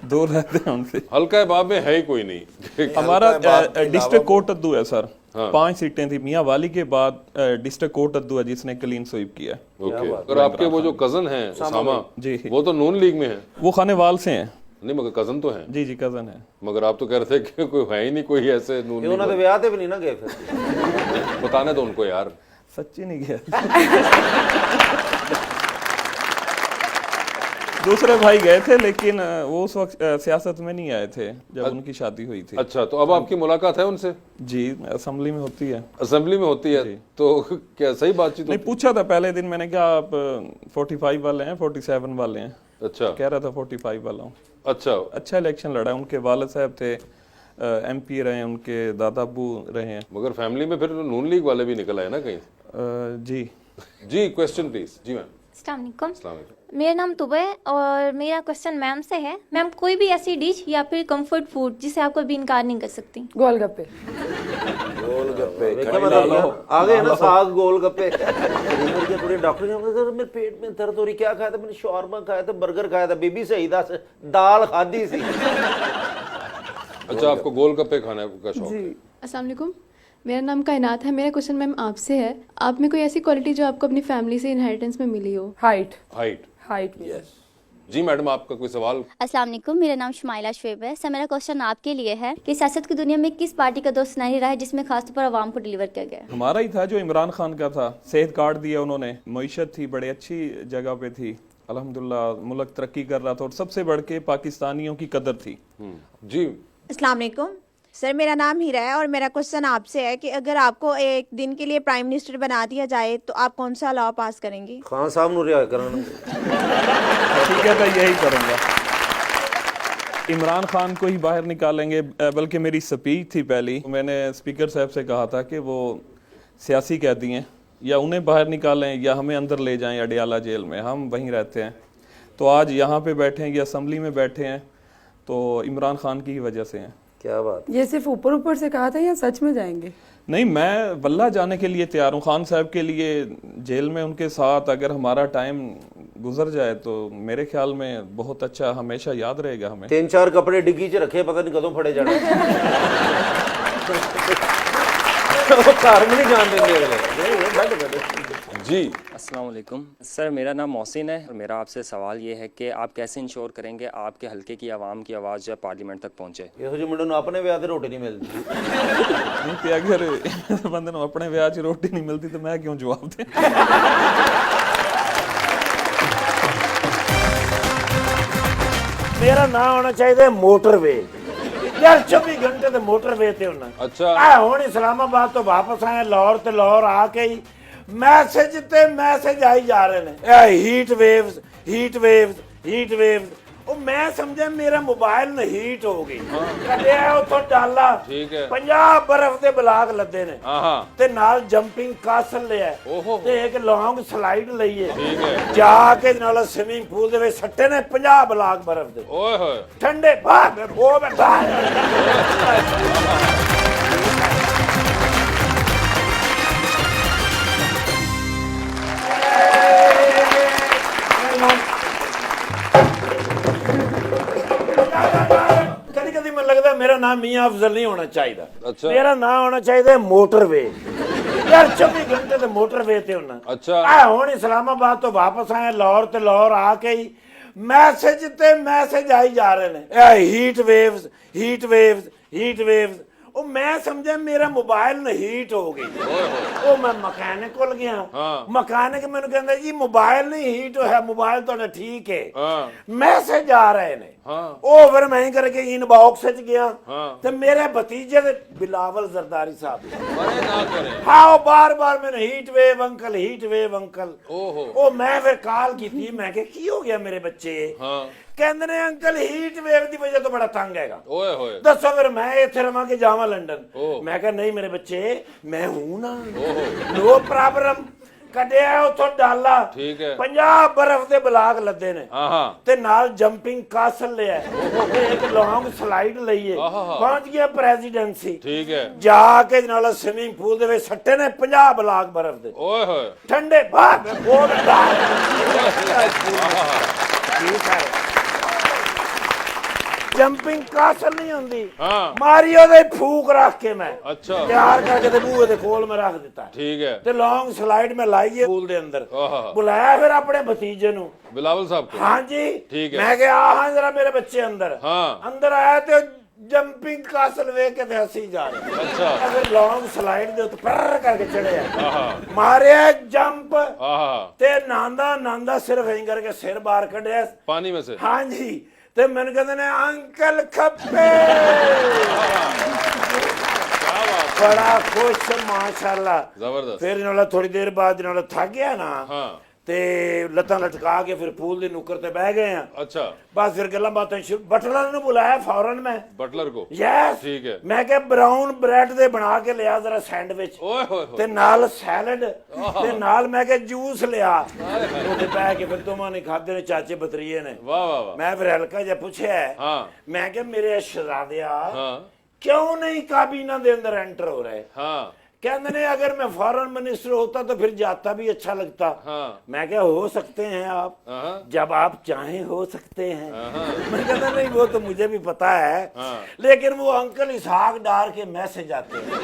दूर रहते हैं उनसे। हल्का बाब में है ही कोई नहीं। हमारा बाब के डिस्ट्रिक्ट कोर्ट अद्दू है सर। हाँ। 5 सीटें थी, मियाँ वाली के बाद डिस्ट्रिक्ट कोर्ट अद्दू है जिसने क्लीन स्वीप किया है। ओके, और आपके वो जो कजन हैं उसामा जी, वो तो नून लीग में है? वो खानेवाल से हैं। नहीं मगर कजन तो हैं। जी जी कजन है। मगर आप तो कह रहे थे कि कोई है ही नहीं कोई ऐसे नून ਇਹ ਉਹਨਾਂ ਦੇ लीग ਵਿਆਹ ਤੇ ਵੀ ਨਹੀਂ ਨਾ ਗਏ ਫਿਰ। वाले। बताने दो उनको यार। सच्ची नहीं गया। दूसरे भाई गए थे लेकिन वो उस वक्त सियासत में नहीं आए थे जब उनकी शादी हुई थी। अच्छा, तो अब आपकी मुलाकात है उनसे? जी, असेंबली में होती है। असेंबली में होती है, तो क्या सही बातचीत नहीं, होती? पूछा था पहले दिन मैंने, क्या आप 45 वाले हैं 47 वाले हैं? अच्छा कह रहा था 45 वाला हूँ। अच्छा अच्छा इलेक्शन लड़ा, उनके वालिद साहब थे एमपी रहे हैं, उनके दादा अब्बू रहे हैं। मगर फैमिली में फिर नून लीग वाले भी निकल आए ना कहीं? जी जी क्वेश्चन प्लीज। जी मैम। अस्सलाम वालेकुम। अस्सलाम वालेकुम। मेरा नाम तुबा है और मेरा क्वेश्चन मैम से है। मैम, कोई भी ऐसी डिश या फिर कंफर्ट फूड जिसे आप कभी इनकार नहीं कर सकती? गोलगप्पे। गोलगप्पे देखा मैं आ गए ना साग गोल गप्पे। मेरी पूरे डॉक्टर ने बोला सर मेरे पेट में दर्द हो रही, क्या खाया था मैंने? शॉर्मा खाया था, बर्गर खाया था। बीबी सही दस दाल खादी सी। अच्छा, आपको गोलगप्पे खाने का शौक है? अस्सलाम वालेकुम, मेरा नाम कायनात है। मेरा क्वेश्चन मैम आपसे है, आप में कोई ऐसी क्वालिटी जो आपको अपनी फैमिली से इनहेरिटेंस में मिली हो? हाइट। हाइट। हाइट। जी मैडम, आपका कोई सवाल? अस्सलाम वालेकुम, मेरा नाम शुमाइला शुएब है। सर, मेरा क्वेश्चन आपके लिए है कि सियासत की दुनिया में किस पार्टी का दोस्त सुनहरी रहा है जिसमें खासतौर पर आवाम को डिलीवर किया गया? हमारा ही था जो इमरान खान का था। सेहत कार्ड दिया उन्होंने, मईशत थी बड़ी अच्छी जगह पे थी, अल्हम्दुलिल्लाह मुल्क तरक्की कर रहा था और सबसे बढ़ के पाकिस्तानियों की कदर थी। जी अस्सलाम वालेकुम सर, मेरा नाम हीरा है और मेरा क्वेश्चन आपसे है कि अगर आपको एक दिन के लिए प्राइम मिनिस्टर बना दिया जाए तो आप कौन सा लॉ पास करेंगे? खान साहब नु रिहा करना। ठीक है, तो यही करूँगा। इमरान खान को ही बाहर निकालेंगे। बल्कि मेरी स्पीच थी पहली, मैंने स्पीकर साहब से कहा था कि वो सियासी कैदी हैं, या उन्हें बाहर निकालें या हमें अंदर ले जाएं अडियाला जेल में, हम वहीं रहते हैं। तो आज यहाँ पे बैठे हैं या असम्बली में बैठे हैं तो इमरान खान की ही वजह से हैं। क्या बात। ये सिर्फ ऊपर ऊपर से कहा था या सच में जाएंगे? नहीं, मैं वल्लाह जाने के लिए तैयार हूँ। खान साहब के लिए जेल में उनके साथ अगर हमारा टाइम गुजर जाए तो मेरे ख्याल में बहुत अच्छा, हमेशा याद रहेगा हमें। 3-4 कपड़े डिग्गी च रखे, पता नहीं कदों फड़े जाने। वो घर में नहीं जान देंगे। जी अस्सलाम वालेकुम सर, मेरा नाम मोहसिन है और मेरा आपसे सवाल ये है कि आप कैसे इंश्योर करेंगे आपके हल्के की आवाम की आवाज़ जो है पार्लियामेंट तक पहुँचे? ਇਹੋ ਜਿਹੇ ਮੁੰਡੇ ਨੂੰ ਆਪਣੇ ਵਿਆਹ ਤੇ ਰੋਟੀ ਨਹੀਂ ਮਿਲਦੀ। नहीं तो अगर बंदे ਨੂੰ अपने ਵਿਆਹ 'ਚ रोटी नहीं मिलती तो मैं क्यों जवाब दें। ਮੇਰਾ ਨਾਂ ਹੋਣਾ ਚਾਹੀਦਾ ਮੋਟਰਵੇ। ਯਾਰ 24 ਘੰਟੇ ਤੇ ਮੋਟਰਵੇ ਤੇ ਹੋਣਾ। अच्छा, ਆ ਹੁਣ ਇਸਲਾਮਾਬਾਦ ਤੋਂ ਵਾਪਸ ਆਏ ਲਾਹੌਰ ਤੇ ਲਾਹੌਰ ਆ ਕੇ ਹੀ ਮੈਸੇਜ ਤੇ ਮੈਸੇਜ ਆਈ ਜਾ ਰਹੇ ਨੇ। ਇਹ heat waves heat waves heat waves. ਉਹ ਮੈਂ ਸਮਝਿਆ ਮੇਰਾ ਮੋਬਾਈਲ ਨਾ ਹੀਟ ਹੋ ਗਈ। ਕੱਢਿਆ ਉੱਥੋਂ ਡਾਲਾ, ठीक है। 50 ਬਰਫ਼ ਦੇ ਬਲਾਕ ਲੱਦੇ ਨੇ हाँ हाँ ਤੇ ਨਾਲ ਜੰਪਿੰਗ ਕਾਸਲ ਲਿਆ ओहो ਤੇ ਇੱਕ ਲੌਂਗ ਸਲਾਈਡ ਲਈ ਹੈ। ठीक है। ਜਾ ਕੇ ਨਾਲ ਸਵਿਮਿੰਗ ਪੂਲ ਦੇ ਵਿੱਚ ਸੱਟੇ ਨੇ 50 ਬਲਾਕ ਬਰਫ਼ ਦੇ ओए होए ਠੰਡੇ ਬਾਹਰ ਉਹ ਬੈਠਾ। ਕਦੀ ਕਦੀ ਮੈਨੂੰ ਲੱਗਦਾ ਮੇਰਾ ਨਾਮ ਮੀਆਂ ਅਫਜ਼ਲ ਨਹੀਂ ਹੋਣਾ ਚਾਹੀਦਾ। अच्छा ਮੇਰਾ ਨਾਮ ਹੋਣਾ ਚਾਹੀਦਾ ਮੋਟਰਵੇ। ਯਾਰ 24 ਘੰਟੇ ਤੇ ਮੋਟਰਵੇ ਤੇ ਹੋਣਾ। अच्छा ਆ ਹੁਣ ਇਸਲਾਮਾਬਾਦ ਤੋਂ ਵਾਪਸ ਆਏ ਲਾਹੌਰ ਤੇ ਲਾਹੌਰ ਆ ਕੇ ਹੀ ਮੈਸੇਜ ਤੇ ਮੈਸੇਜ ਆਈ ਜਾ ਰਹੇ ਨੇ। ਇਹ heat waves heat waves heat waves. ਉਹ ਮੈਂ ਸਮਝਿਆ ਮੇਰਾ ਮੋਬਾਈਲ ਨਾ ਹੀਟ ਹੋ ਗਈ। ਉਹ ਮੈਂ ਮਕੈਨਿਕ ਕੋਲ ਗਿਆ, ਮਕੈਨਿਕ ਮੈਨੂੰ ਕਹਿੰਦਾ ਜੀ ਮੋਬਾਈਲ ਨਹੀਂ ਹੀਟ ਹੋਇਆ, ਮੋਬਾਈਲ ਤੁਹਾਡਾ ਠੀਕ ਹੈ, ਮੈਸੇਜ ਆ ਰਹੇ ਨੇ। ਉਹ ਫਿਰ ਮੈਂ ਕਰਕੇ ਇਨਬਾਕਸ ਵਿੱਚ ਗਿਆ ਤੇ ਮੇਰੇ ਭਤੀਜੇ ਦੇ ਬਿਲਾਵਲ ਜ਼ਰਦਾਰੀ ਸਾਹਿਬ, ਹਾਂ ਉਹ ਬਾਰ-ਬਾਰ ਮੈਨੂੰ heat wave uncle, heat wave uncle. ਉਹ ਮੈਂ ਫਿਰ ਕਾਲ ਕੀਤੀ, ਮੈਂ ਕਿਹਾ ਕੀ ਹੋ ਗਿਆ ਮੇਰੇ ਬੱਚੇ? ਕਹਿੰਦੇ ਨੇ ਅੰਕਲ ਹੀਟ ਵੇਵ ਦੀ ਵਜ੍ਹਾ ਤੋਂ ਬੜਾ ਤੰਗ ਹੈਗਾ। ਓਏ ਹੋਏ ਦੱਸੋ ਫਿਰ ਮੈਂ ਇੱਥੇ ਰਵਾਂ ਕਿ ਜਾਵਾਂ ਲੰਡਨ? ਮੈਂ ਕਿਹਾ ਨਹੀਂ ਮੇਰੇ ਬੱਚੇ, ਮੈਂ ਹੂੰ ਨਾ, ਨੋ ਪ੍ਰੋਬਲਮ। ਕੱਢਿਆ ਉਥੋਂ ਡਾਲਾ, ਠੀਕ ਹੈ, 50 ਬਰਫ਼ ਦੇ ਬਲਾਕ ਲੱਦੇ ਨੇ ਹਾਂ, ਤੇ ਨਾਲ ਜੰਪਿੰਗ ਕਾਸਲ ਲਿਆ, ਇੱਕ ਲੌਂਗ ਸਲਾਈਡ ਲਈਏ, ਪਹੁੰਚ ਗਿਆ ਪ੍ਰੈਜ਼ੀਡੈਂਸੀ, ਠੀਕ ਹੈ, ਜਾ ਕੇ ਨਾਲ ਸਵਿਮਿੰਗ ਪੂਲ ਦੇ ਵਿੱਚ ਸੱਟੇ ਨੇ 50 ਬਲਾਕ ਬਰਫ਼ ਦੇ। ਓਏ ਹੋਏ ਠੰਡੇ ਬਾਹਰ ਬਹੁਤ ਜੰਪਿੰਗ ਕਾਸਲ ਨਹੀਂ ਹੁੰਦੀ, ਮਾਰੀ ਉਹਦੇ ਫੂਕ ਰੱਖ ਕੇ ਮੈਂ ਤਿਆਰ ਕਰਕੇ ਤੇ ਬੂਹੇ ਦੇ ਕੋਲ ਮੈਂ ਰੱਖ ਦਿੱਤਾ, ਠੀਕ ਹੈ, ਤੇ ਲੌਂਗ ਸਲਾਈਡ ਮੈਂ ਲਾਈਏ ਪੂਲ ਦੇ ਅੰਦਰ। ਬੁਲਾਇਆ ਫਿਰ ਆਪਣੇ ਭਤੀਜੇ ਨੂੰ, ਬਿਲਾਵਲ ਸਾਹਿਬ को, ਹਾਂਜੀ ਠੀਕ ਹੈ, ਮੈਂ ਕਿਹਾ ਹਾਂ ਜਰਾ ਮੇਰੇ ਬੱਚੇ ਅੰਦਰ। ਅੰਦਰ ਆਇਆ ਤੇ ਜੰਪਿੰਗ ਕਾਸਲ ਵੇਖ ਕੇ ਤੇ ਹੱਸੀ ਜਾ ਰਿਹਾ। ਅੱਛਾ ਫਿਰ ਲੌਂਗ ਸਲਾਈਡ ਦੇ ਉੱਤੇ ਪਰ ਕਰਕੇ ਚੜਿਆ, ਮਾਰਿਆ ਜੰਪ ਤੇ ਨਾਂਦਾ ਨਾਂਦਾ ਸਿਰਫ ਐਂ ਕਰਕੇ ਸਿਰ ਬਾਹਰ ਕੱਢਿਆ ਪਾਣੀ ਵਿੱਚ, ਹਾਂਜੀ, ਤੇ ਮੈਨੂੰ ਕਹਿੰਦੇ ਨੇ ਅੰਕਲ ਖੱਪੇ। ਬੜਾ ਖੁਸ਼ ਮਾਸ਼ਾਅੱਲਾ, ਜ਼ਬਰਦਸਤ। ਫਿਰ ਨਾਲ ਥੋੜੀ ਦੇਰ ਬਾਅਦ ਨਾਲ ਥੱਕ ਗਿਆ ਨਾ ਤੇ ਲੱਤਾਂ ਲਟਕਾ ਕੇ ਫਿਰ ਪੂਲ ਦੇ ਨੁੱਕਰ ਤੇ ਬਹਿ ਗਏ ਆ। ਅੱਛਾ ਬਸ ਫਿਰ ਗੱਲਾਂ ਬਾਤਾਂ ਸ਼ੁਰੂ। ਬਟਲਰ ਨੂੰ ਬੁਲਾਇਆ ਫੌਰਨ ਮੈਂ, ਬਟਲਰ ਕੋ, ਯੈਸ ਠੀਕ ਹੈ। ਮੈਂ ਕਿਹਾ ਬਰਾਊਨ ਬ੍ਰੈਡ ਦੇ ਬਣਾ ਕੇ ਲਿਆ ਜ਼ਰਾ ਸੈਂਡਵਿਚ, ਤੇ ਨਾਲ ਸੈਲਡ, ਤੇ ਨਾਲ ਮੈਂ ਕਿਹਾ ਜੂਸ ਲਿਆ। ਉਹਦੇ ਬਹਿ ਕੇ ਫਿਰ ਦੋਵਾਂ ਨੇ ਖਾਦੇ ਨੇ, ਚਾਚੇ ਬਤਰੀਏ ਨੇ। ਵਾਹ ਵਾਹ ਵਾਹ। ਮੈਂ ਫਿਰ ਹਲਕਾ ਜਿਹਾ ਪੁੱਛਿਆ, ਮੈਂ ਕਿਹਾ ਮੇਰੇ ਸ਼ਹਜ਼ਾਦਿਆ क्यों नहीं काबीना के अंदर एंटर हो रहे? कहते ने अगर मैं फॉरेन मिनिस्टर होता तो फिर जाता भी अच्छा लगता। मैं क्या हो सकते हैं आप, जब आप चाहें हो सकते हैं। मैं कहता नहीं वो तो मुझे भी पता है, लेकिन वो अंकल इसहाक डार के मैसेज आते हैं।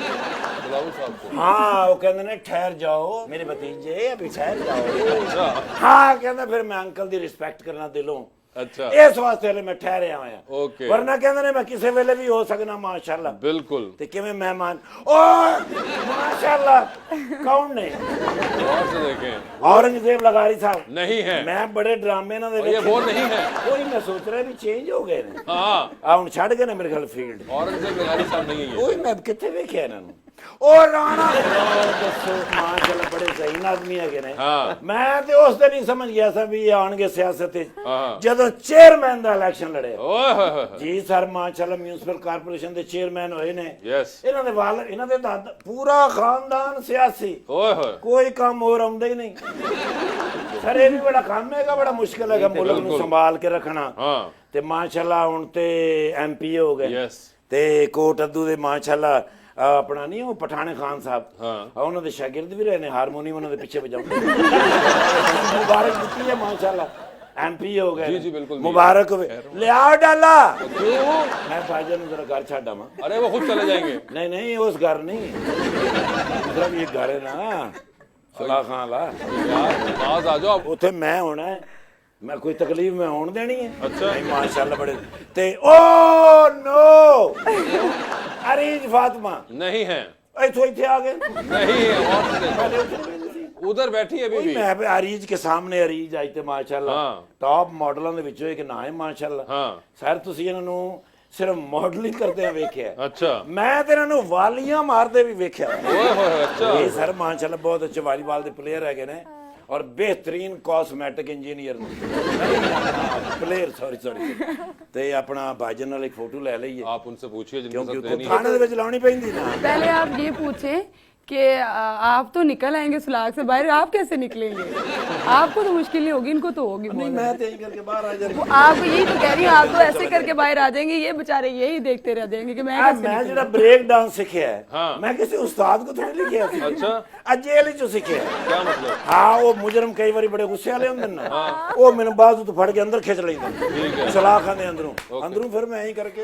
हाँ वो कहते ने ठहर जाओ मेरे भतीजे, अभी ठहर जाओ। हाँ कहता फिर मैं अंकल की रिस्पेक्ट करना दिलों, अच्छा इस वास्ते मैं ठहरिया होया, ओके, वरना कहते ने मैं किसी वेले भी हो सकना माशाअल्लाह। बिल्कुल। ते किवें मेहमान ओ माशाअल्लाह कौन ने? और से देखें औरंगजेब लगारी साहब नहीं है, मैं बड़े ड्रामे ना दे ये वो नहीं है, कोई मैं सोच रहा भी चेंज हो गए ने। हां आ हुन छड़ गए ने मेरे ख्याल फील्ड। औरंगजेब लगारी साहब नहीं है, ओए मैं किथे वेखिया इन्हां नु। और राणा दसो माशाअल्लाह बड़े सही आदमी है ने। मैं ते उस दिन ही समझ गया था भी आणगे सियासत जदों चेयरमैन दा इलेक्शन लड़े। जी सर माशाअल्लाह म्यूनिसिपल कारपोरेशन दे चेयरमैन होए ने। इन्हां दे वाल इन्हां दे दादा पूरा खानदान सियासी, कोई काम और आउंदा ही नहीं। सर ये भी बड़ा काम है, बड़ा मुश्किल है मुल्क नूं संभाल के रखना। ते माशाअल्लाह हुण ते एमपी हो गए ते कोट अद्दू दे माशाअल्लाह अपना नहीं वो पठाने खान साहब उन्होंने शागिर्द भी रहे ने, हारमोनियम उन्होंने पीछे बजाओ। मुबारक दी है माशाल्लाह, एमपी हो गए। जी जी बिल्कुल मुबारक हो। ले आओ डाला, क्यों? मैं भाईजान जरा घर छाड़ा मा। अरे वो खुद चले जाएंगे। नहीं नहीं उस घर नहीं, मतलब ये घर है ना सलाह खान ला, आज आ जाओ उथे मैं होना है, मैं कोई तकलीफ में होने देनी है। अच्छा नहीं माशाल्लाह बड़े ते ओ नो अरीज फातिमा नहीं है, इथों इथे आ गए नहीं है, और उधर बैठी है बीबी। मैं अरीज के सामने अरीज आई ते माशाल्लाह टॉप मॉडलों दे विचों एक ना है माशाल्लाह। सर तुसी इन्हां नूं सिर्फ मॉडलिंग करते वेख्या? अच्छा मैं ते इन्हां नूं वालियां मारदे भी वेख्या। ओए होए अच्छा ये सर माशाल्लाह बहुत अच्छे वॉलीबॉल दे प्लेयर हैगे ने और बेहतरीन cosmetic engineer player. Sorry sorry ते अपना भाईजान नाल एक फोटो ले लईए, आप उनसे पूछिए क्योंकि थाने दे विच लाउणी पैंदी ना। पहले आप ये पूछें कि आप तो निकल आएंगे सुलाग से बाहर, आप कैसे निकलेंगे? आपको तो मुश्किल नहीं होगी, इनको तो होगी। नहीं मैं तो यही करके बाहर आ जाऊंगी। आप यही तो कह रही हूँ, आप तो ऐसे करके बाहर आ जाएंगे, ये बेचारे यही देखते रह जाएंगे कि मैं जो ब्रेक डांस सीखे है मैं किसी उस्ताद को थोड़ी लिखिया। अच्छा जेल चो सीखे क्या मतलब? हाँ वो मुजरम कई बार बड़े गुस्से वाले होंगे ना, वो मैंने बाजू तो फड़ के अंदर खिंच लेंगे सलाह खाने अंदरों अंदरों, फिर मैं यही करके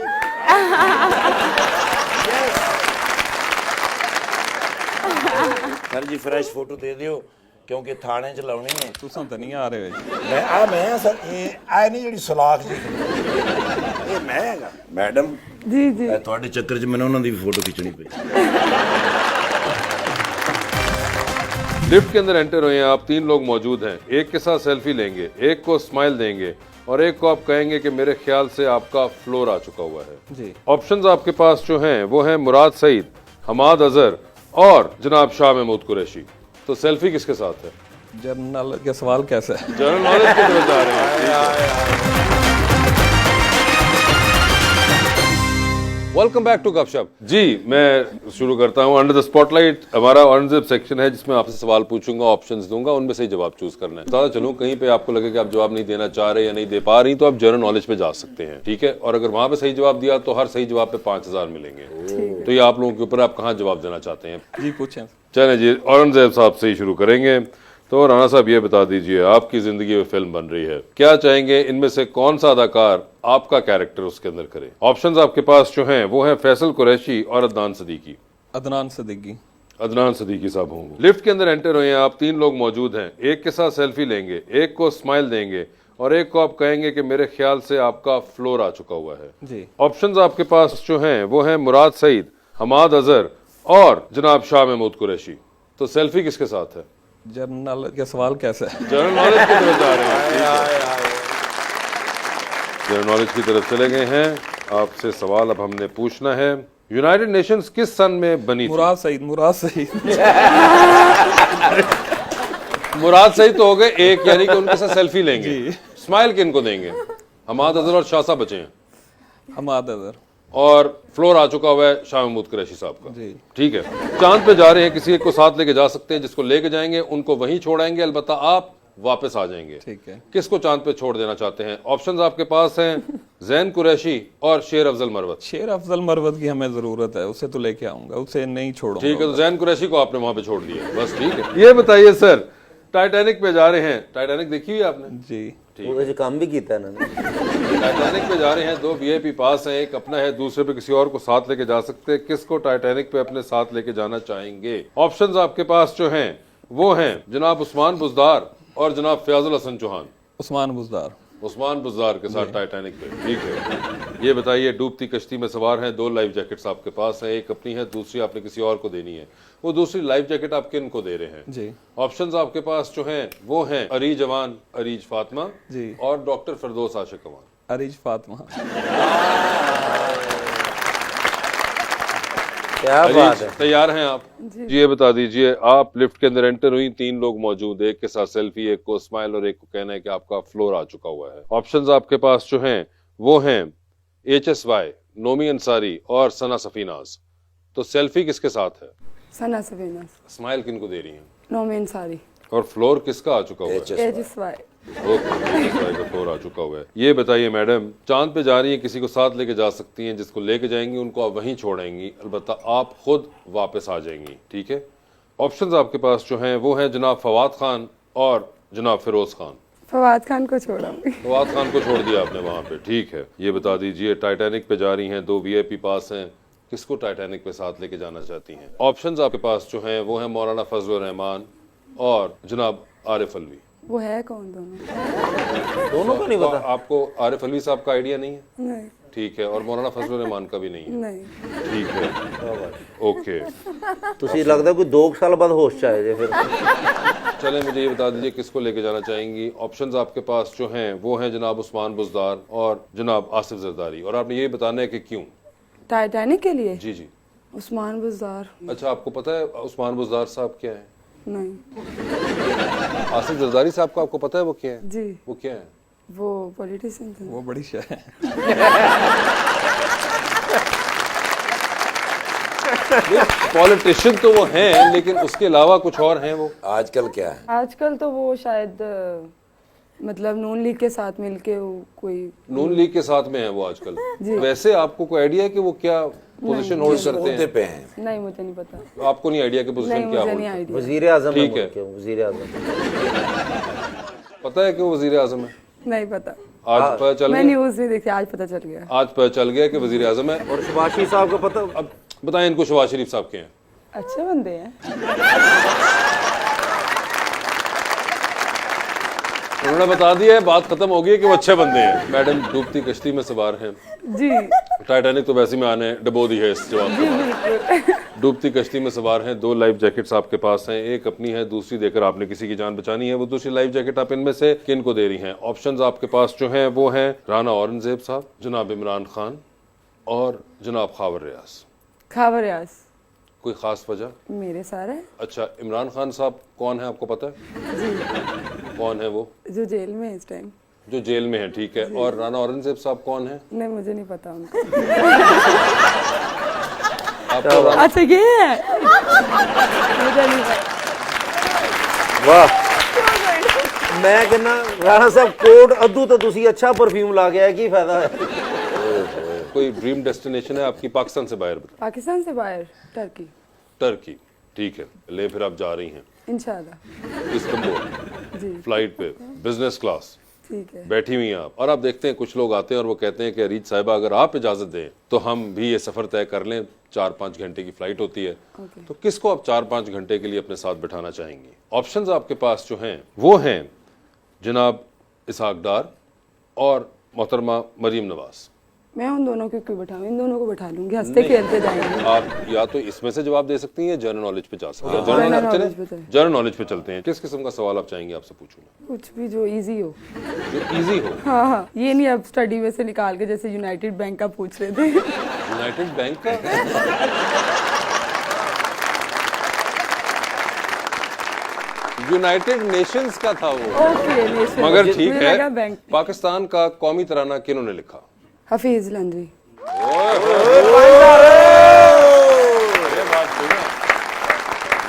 सर जी फ्रेश फोटो दे दियो क्योंकि थाने च लाउणी है। तुसां तो नहीं आ रहे मैं सर ये आए नहीं जेडी सलाख जी ਇਹ ਮੈਂ ਹੈਗਾ ਮੈਡਮ जी जी ਤੁਹਾਡੇ ਚੱਕਰ 'ਚ ਮੈਨੂੰ ਉਹਨਾਂ ਦੀ ਵੀ ਫੋਟੋ ਖਿੱਚਣੀ ਪਈ। लिफ्ट के अंदर एंटर हुए हैं आप, 3 लोग मौजूद हैं। एक के साथ सेल्फी लेंगे, एक को स्माइल देंगे और एक को आप कहेंगे कि मेरे ख्याल से आपका फ्लोर आ चुका हुआ है। जी। ऑप्शंस आपके पास जो हैं वो हैं मुराद सईद, हमाद अजहर और जनाब शाह महमूद कुरैशी। तो सेल्फी किसके साथ है? जनरल नॉलेज का सवाल कैसा है? जनरल नॉलेज की तरफ जा रहे हैं। वेलकम बैक टू गपशप। जी मैं शुरू करता हूं। अंडर द स्पॉटलाइट हमारा ऑनजिप सेक्शन है जिसमें आपसे सवाल पूछूंगा, ऑप्शंस दूंगा, उनमें से ही जवाब चूज करना है। पता चलूं कहीं पे आपको लगे कि आप जवाब नहीं देना चाह रहे या नहीं दे पा रही तो आप जनरल नॉलेज पे जा सकते हैं, ठीक है। और अगर वहां पे सही जवाब दिया तो हर सही जवाब पे 5000 मिलेंगे। तो ये आप लोगों के ऊपर, आप कहाँ जवाब देना चाहते हैं? जी पूछें। चलें जी, औरंगजेब साहब से ही शुरू करेंगे। तो राणा साहब ये बता दीजिए, आपकी जिंदगी में फिल्म बन रही है, क्या चाहेंगे इनमें से कौन सा अदाकार आपका कैरेक्टर उसके अंदर करे? ऑप्शंस आपके पास जो हैं वो हैं फैसल कुरैशी और अदनान सदीकी। अदनान सदीकी। अदनान सदीकी साहब होंगे। लिफ्ट के अंदर एंटर हुए हैं आप, 3 लोग मौजूद हैं। एक के साथ सेल्फी लेंगे, एक को स्माइल देंगे और एक को आप कहेंगे कि मेरे ख्याल से आपका फ्लोर आ चुका हुआ है। जी। ऑप्शंस आपके पास जो हैं वो हैं मुराद सईद, हमाद अजहर और जनाब शाह महमूद कुरैशी। तो सेल्फी किसके साथ है? जनरल नॉलेज का सवाल कैसा है? जनरल नॉलेज की तरफ जा रहे हैं। जनरल नॉलेज की तरफ चले गए हैं। आपसे सवाल अब हमने पूछना है, यूनाइटेड नेशंस किस सन में बनी थी? मुराद सईद। मुराद सईद। मुराद सईद तो हो गए एक, यानी कि उनके साथ सेल्फी लेंगे। स्माइल किन को देंगे? हमाद अजहर और शाह साहब बचे हैं। हमाद अजहर। और फ्लोर आ चुका हुआ है शाह महमूद कुरैशी साहब का। जी। ठीक है। चांद पे जा रहे हैं, किसी एक को साथ लेके जा सकते हैं, जिसको लेके जाएंगे उनको वहीं छोड़ाएंगे, अलबत्ता आप वापस आ जाएंगे। ठीक है। किसको चांद पे छोड़ देना चाहते हैं? ऑप्शंस आपके पास हैं जैन कुरैशी और शेर अफजल मरवत। शेर अफजल मरवत की हमें जरूरत है, उसे तो लेके आऊंगा, उसे नहीं छोड़ूंगा। ठीक है, तो जैन कुरैशी को आपने वहां पे छोड़ दिया, बस ठीक है। ये बताइए सर, टाइटैनिक पे जा रहे हैं, टाइटैनिक देखी हुई आपने? जी। वो काम भी किया ना। टाइटैनिक पे जा रहे हैं, 2 VIP पास हैं, एक अपना है, दूसरे पे किसी और को साथ लेके जा सकते हैं। किसको टाइटैनिक पे अपने साथ लेके जाना चाहेंगे? ऑप्शंस आपके पास जो हैं वो हैं जनाब उस्मान बुज़दार और जनाब फयाजुल हसन चौहान। उस्मान बुज़दार। उस्मान बुज़दार के साथ टाइटैनिक पे, ठीक है। ये बताइए, डूबती कश्ती में सवार हैं, 2 लाइफ जैकेट्स आपके पास हैं, एक अपनी है, दूसरी आपने किसी और को देनी है। वो दूसरी लाइफ जैकेट आप किन को दे रहे हैं? जी। ऑप्शंस आपके पास जो हैं वो हैं अरीज जवान, अरीज फातिमा जी और डॉक्टर फिरदौस आशिक अमान। अरीज फातिमा। क्या बात है। तैयार हैं आप? जी। ये बता दीजिए, आप लिफ्ट के अंदर एंटर हुई, 3 लोग मौजूद, एक के साथ सेल्फी, एक को स्माइल और एक को कहना है कि आपका फ्लोर आ चुका हुआ है। ऑप्शंस आपके पास जो हैं वो हैं HSY, नोमी अंसारी और सना सफीनाज। तो सेल्फी किसके साथ है? सना सफीनाज। स्माइल किन को दे रही हैं? नोमी अंसारी। और फ्लोर किसका आ चुका हुआ है? HSY। ओके, का फ्लोर आ चुका हुआ है। ये बताइए मैडम, चांद पे जा रही है, किसी को साथ लेके जा सकती हैं, जिसको लेके जाएंगी उनको आप वहीं छोड़ेंगी, अलबत्ता आप खुद वापस आ जाएंगी, ठीक है। ऑप्शंस आपके पास जो हैं वो हैं जनाब फवाद खान और जनाब फिरोज खान। फवाद खान को छोड़ूंगी। फवाद खान को छोड़ दिया आपने वहां पे, ठीक है। ये बता दीजिए, टाइटैनिक पे जा रही हैं, 2 VIP पास हैं, किसको टाइटैनिक पे साथ लेके जाना चाहती हैं? ऑप्शंस आपके पास जो हैं वो हैं मौलाना फजलुर रहमान और जनाब आरिफ अलवी। वो है कौन दोनों? दोनों को नहीं पता। आपको आरिफ अलवी साहब का आइडिया नहीं है? नहीं। ठीक है। और मौलाना फजलुर रहमान का भी नहीं है? नहीं। ठीक है, ओके। तुझे लगता है कोई 2 साल बाद होश चाहे फिर? चले, मुझे ये बता दीजिए किसको लेके जाना चाहेंगी? ऑप्शंस आपके पास जो हैं वो हैं जनाब उस्मान बुज़दार और जनाब आसिफ जरदारी। और आपने ये बताना है कि क्यों? टाइटैनिक के लिए? जी जी। उस्मान बुज़दार। अच्छा, आपको पता है उस्मान बुज़दार साहब क्या है? नहीं। आसिफ जरदारी साहब को आपको पता है वो क्या है? जी। वो क्या है? वो पॉलिटिशियन थे। वो बड़ी शाह है। पॉलिटिशियन तो वो हैं, लेकिन उसके अलावा कुछ और हैं वो। आजकल क्या है? आजकल तो वो शायद मतलब नून लीग के साथ मिलके वो कोई नून लीग के साथ में है वो आजकल। वैसे आपको कोई आइडिया है कि वो क्या पोजीशन होल्ड करते हैं? नहीं, मुझे नहीं पता। आपको नहीं आइडिया कि पोजीशन क्या होल्ड? वजीर आजम। ठीक है, वजीर आजम। पता है कि वो वजीर आजम है? नहीं पता। आज पता चल गया? मैं न्यूज़ नहीं देखती, आज पता चल गया। आज पता चल गया कि वजीर आजम है। और शहबाज शरीफ साहब को पता? अब बताएं इनको शहबाज शरीफ साहब के हैं? अच्छे बंदे हैं। उन्होंने बता दिया है, बात खत्म हो गई है कि वो अच्छे बंदे हैं। मैडम डूबती कश्ती में सवार हैं, जी टाइटैनिक तो वैसे में आने डबो दी है इस जवाब जी के बाद। बिल्कुल। डूबती कश्ती में सवार हैं, 2 लाइफ जैकेट्स आपके पास हैं, एक अपनी है, दूसरी देकर आपने किसी की जान बचानी है। वो दूसरी लाइफ जैकेट आप इनमें से किन को दे रही हैं? ऑप्शंस आपके पास जो हैं वो हैं राना औरंगजेब साहब, जनाब इमरान खान और जनाब खावर रियाज। खावर रियाज। कोई खास वजह? मेरे सारे। अच्छा, इमरान खान साहब कौन है आपको पता है? जी कौन है वो? जो जेल में है इस टाइम। जो जेल में है, ठीक है। और राना औरंगजेब साहब कौन है? नहीं मुझे नहीं पता उनको। आपको अच्छा ये है। मुझे नहीं पता। वाह मैं कहना राणा साहब कोट अद्दू तो तुसी अच्छा परफ्यूम ला गया है, की फायदा है? कोई ड्रीम डेस्टिनेशन है आपकी पाकिस्तान से बाहर? पाकिस्तान से बाहर टर्की। टर्की, ठीक है। ले फिर आप जा रही हैं इंशाल्लाह। इस्तांबुल जी फ्लाइट पे, बिजनेस क्लास, ठीक है। बैठी हुई हैं आप, और आप देखते हैं कुछ लोग आते हैं और वो कहते हैं कि अरीज साहिबा अगर आप इजाजत दें तो हम भी ये सफर तय कर लें। 4-5 घंटे की फ्लाइट होती है। तो किसको आप 4-5 घंटे के लिए अपने साथ बिठाना चाहेंगी? ऑप्शंस आपके पास जो हैं वो हैं जनाब इसहाक डार और मोहतरमा मरीम नवाज। मैं उन दोनों को क्यों बैठाऊं? इन दोनों को बैठा लूंगी, हंसते खेलते जाएंगे। आप या तो इसमें से जवाब दे सकती हैं या जनरल नॉलेज पे जा सकते हैं। जनरल नॉलेज पे चलें। जनरल नॉलेज पे चलते हैं। किस किस्म का सवाल आप चाहेंगे आपसे पूछूं? कुछ भी जो इजी हो। जो इजी हो। हाँ हाँ, ये नहीं अब स्टडी में से निकाल के जैसे यूनाइटेड बैंक का पूछ रहे थे। यूनाइटेड बैंक का? यूनाइटेड नेशंस का था वो। Okay nation. मगर ठीक मुझे लगा है। बैंक। पाकिस्तान का कौमी तराना किन्होंने लिखा? हफीज लंदरी।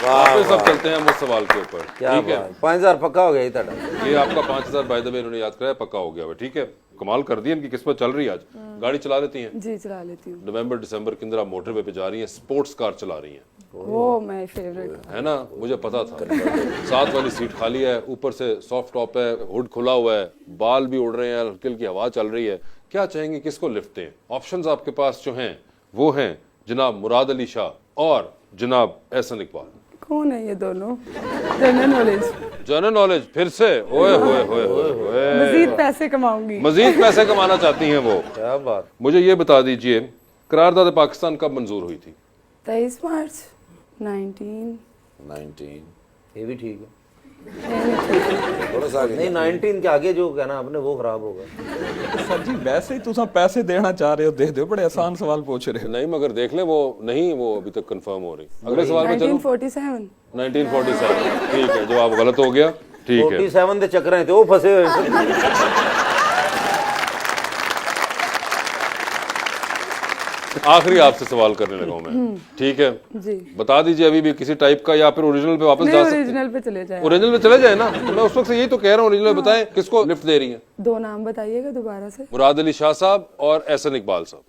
वापस अब चलते हैं हम उस सवाल के ऊपर, ठीक है। 5000 पक्का हो गया ये ये आपका 5000 बाय द वे इन्होंने याद कराया, पक्का हो गया है, ठीक है। कमाल कर दी, इनकी किस्मत चल रही है। आज गाड़ी चला लेती हैं? जी चला लेती हूँ। नवंबर दिसंबर के अंदर आप मोटरवे पे जा रही हैं, स्पोर्ट्स कार चला रही हैं, वो माय फेवरेट है ना? मुझे पता था। साथ वाली सीट खाली है, ऊपर से सॉफ्ट टॉप है, हुड खुला हुआ है, बाल भी उड़ रहे हैं, हल्की हल्की हवा चल रही है। क्या चाहेंगे, किसको लिफ्ट दें? ऑप्शंस आपके पास जो हैं वो हैं जनाब मुराद अली शाह और जनाब एहसन इकबाल। कौन है ये दोनों? General knowledge. जनरल नॉलेज फिर से? ओए होए होए होए। मजीद पैसे कमाऊंगी। मजीद पैसे कमाना चाहती हैं वो। क्या बात। मुझे ये बता दीजिए, करारदाद पाकिस्तान कब मंजूर हुई थी? 23 मार्च 19। ये भी ठीक है। थोड़ा सा आगे नहीं 19 के आगे जो कहना आपने वो खराब होगा। सर जी वैसे ही तुम पैसे देना चाह रहे हो, दे दो। बड़े आसान सवाल पूछ रहे हो। नहीं मगर देख लें, वो नहीं, वो अभी तक कंफर्म हो रही। अगले सवाल में चलो। 1947। 1947, ठीक है। जवाब गलत हो गया, ठीक है। 47 दे चक्कर थे वो फंसे हुए। आखिरी आपसे सवाल करने लगा हूं मैं, ठीक है। जी बता दीजिए अभी भी किसी टाइप का, या फिर ओरिजिनल पे वापस जा सकते हैं? ओरिजिनल पे चले जाए। ओरिजिनल पे चले जाए ना, तो मैं उस वक्त से यही तो कह रहा हूँ। ओरिजिनल बताएं किसको लिफ्ट दे रही हैं? 2 नाम बताइएगा दोबारा से। मुराद अली शाह साहब और एहसन इकबाल साहब।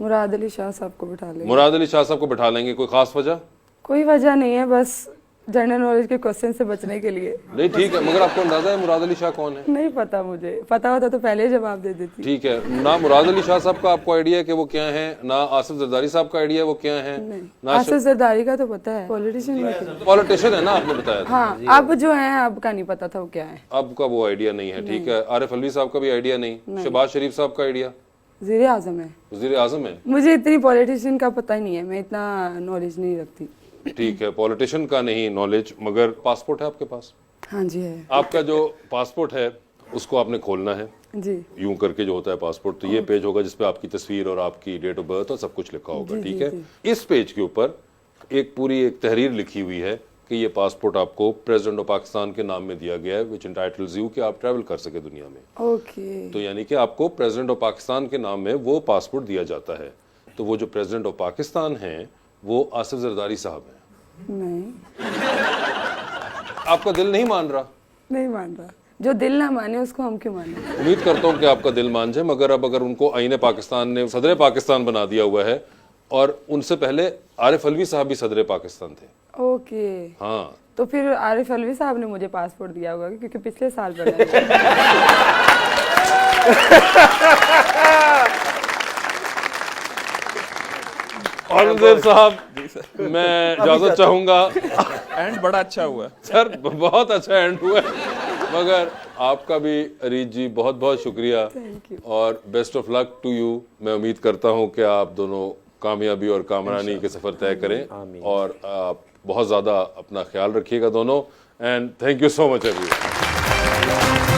मुराद अली शाह साहब को बिठा लेंगे। मुराद अली शाह साहब को बिठा लेंगे। कोई खास वजह? कोई वजह नहीं है, बस जनरल नॉलेज के क्वेश्चन से बचने के लिए। नहीं ठीक है, मगर आपको अंदाजा है मुराद अली शाह कौन है? नहीं पता मुझे, पता होता तो पहले जवाब दे देती। ठीक है। ना मुराद अली शाह साहब का आपको आइडिया है कि वो क्या है, ना आसिफ जरदारी साहब का आइडिया है वो क्या है, ना आसिफ जरदारी का तो पता है, पॉलिटिशियन। पॉलिटिशियन है ना, आपने बताया था। हाँ, अब जो है अब का नहीं पता था वो क्या है। अब का वो आइडिया नहीं है, ठीक है। आरिफ अलवी साहब का भी आइडिया नहीं। शहबाज शरीफ साहब का आइडिया? वज़ीर आज़म है। वज़ीर आज़म है। मुझे इतनी पॉलिटिशियन का पता ही नहीं है, मैं इतना नॉलेज नहीं रखती। ठीक है, पॉलिटिशियन का नहीं नॉलेज, मगर पासपोर्ट है आपके पास? हाँ जी है। आपका जो पासपोर्ट है उसको आपने खोलना है जी। यूं करके जो होता है पासपोर्ट, तो ये पेज होगा जिसपे आपकी तस्वीर और आपकी डेट ऑफ बर्थ और सब कुछ लिखा होगा, जी, ठीक जी, है। इस पेज के ऊपर एक पूरी एक तहरीर लिखी हुई है कि ये पासपोर्ट आपको प्रेसिडेंट ऑफ पाकिस्तान के नाम में दिया गया है, विच एंटाइटल्स यू कि आप ट्रैवल कर सके दुनिया में। ओके। तो यानी कि आपको प्रेसिडेंट ऑफ पाकिस्तान के नाम में वो पासपोर्ट दिया जाता है। तो वो जो प्रेसिडेंट ऑफ पाकिस्तान हैं वो आसिफ जरदारी साहब हैं। नहीं, आपका दिल नहीं मान रहा? नहीं मान रहा। जो दिल ना माने उसको हम क्यों माने? उम्मीद करता हूं कि आपका दिल मान जाए, मगर अब अगर उनको आईने पाकिस्तान ने सदर पाकिस्तान बना दिया हुआ है, और उनसे पहले आरिफ अलवी साहब भी सदर पाकिस्तान थे। ओके। हाँ, तो फिर आरिफ अलवी साहब ने मुझे पासपोर्ट दिया होगा क्योंकि पिछले साल बना है। औरंगजेब साहब, मैं इजाजत चाहूंगा। एंड बड़ा अच्छा हुआ सर बहुत अच्छा एंड हुआ है, मगर आपका भी अरीज जी बहुत बहुत शुक्रिया और best of luck to you. मैं उम्मीद करता हूं कि आप दोनों कामयाबी और कामरानी के सफर तय करें और आप बहुत ज़्यादा अपना ख्याल रखिएगा दोनों। And thank you so much everyone.